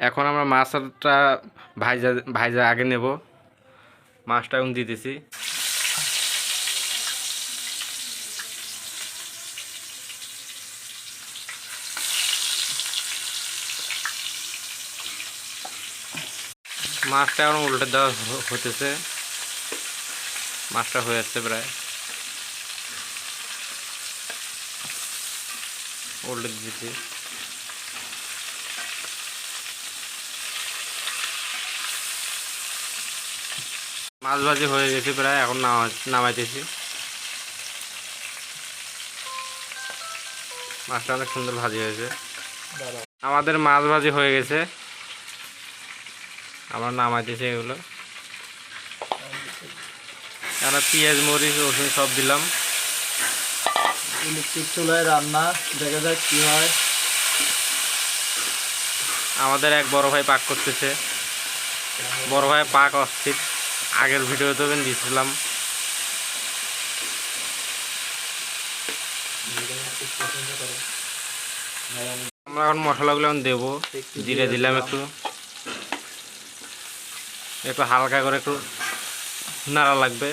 এখন আমরা মাছটা ভাইজা ভাইজা আগে নেব। মাছটা এখন দিতেছি। মাছটা এখন উল্টে দেওয়া হতেছে। মাছটা হয়ে আসছে প্রায়, উল্টে দিতেছি। মাছ ভাজি হয়ে গেছে প্রায়, এখন নামাইতেছি। মাছটা অনেক সুন্দর ভাজি হয়েছে। আমাদের মাছ ভাজি হয়ে গেছে, আমরা নামাইতেছি এগুলো। আমরা পেঁয়াজ মরিচ রসুন সব দিলাম। ইলেকট্রিক চুলায় রান্না, দেখা যাক কি হয়। আমাদের এক বড় ভাই পাক করতেছে। বড় ভাই পাক অস্থির, আগের ভিডিওতে দিয়েছিলাম। আমরা এখন মশলাগুলো দেবো। জিরে দিলাম, একটু একটু হালকা করে একটু নাড়া লাগবে।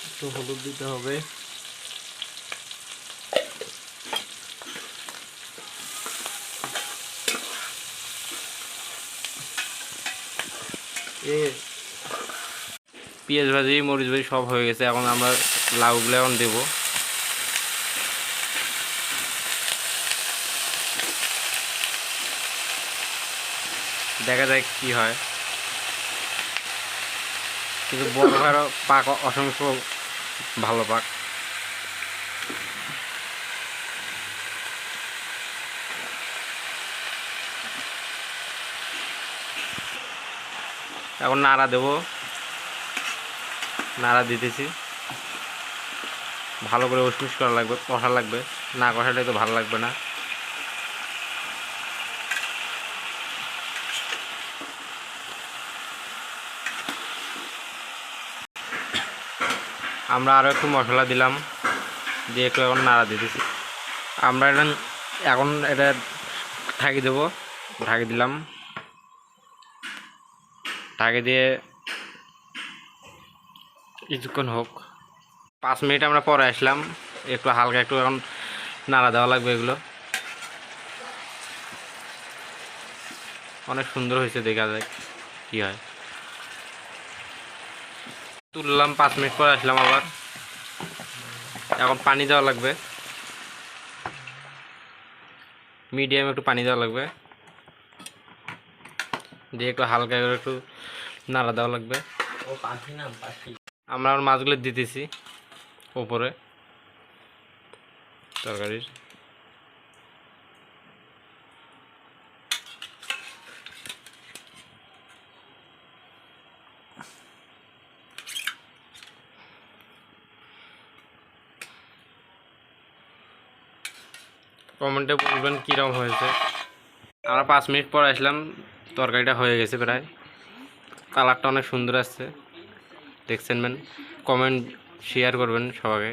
একটু হলুদ দিতে হবে। পেঁয়াজ ভাজি মরিচ ভাজি সব হয়ে গেছে। এখন আমরা লাউগুলো এখন দেবো। দেখা যায় কি হয়। কিন্তু বড় ভাইয়েরও পাক অসংখ্য ভালো পাক। এখন নাড়া দেবো, নাড়া দিতেছি। ভালো করে উসমিস করা লাগবে, কষা লাগবে, না কষালে তো ভালো লাগবে না। আমরা আরও একটু মশলা দিলাম, দিয়ে একটু এখন নাড়া দিতেছি। আমরা এখন এটা ঢাকি দেবো। ঢাকি দিলাম, ঢাকি দিয়ে কিছুক্ষণ হোক। 5 মিনিট আমরা পরে আসলাম। একটু হালকা একটু এখন নাড়া দেওয়া লাগবে। এগুলো অনেক সুন্দর হয়েছে, দেখা যায় কি হয়। তুললাম, 5 মিনিট পরে আসলাম আবার। এখন পানি দেওয়া লাগবে, মিডিয়াম একটু পানি দেওয়া লাগবে, দিয়ে একটু হালকা করে একটু নাড়া দেওয়া লাগবে। আমরা মাছগুলো দিতেছি উপরে তরকারির। কমেন্টে বলবেন কীরকম হয়েছে। আমরা 5 মিনিট পর আসলাম, তরকারিটা হয়ে গেছে প্রায়। কালারটা অনেক সুন্দর আসছে, দেখছেন। কমেন্ট শেয়ার করবেন সবাইকে।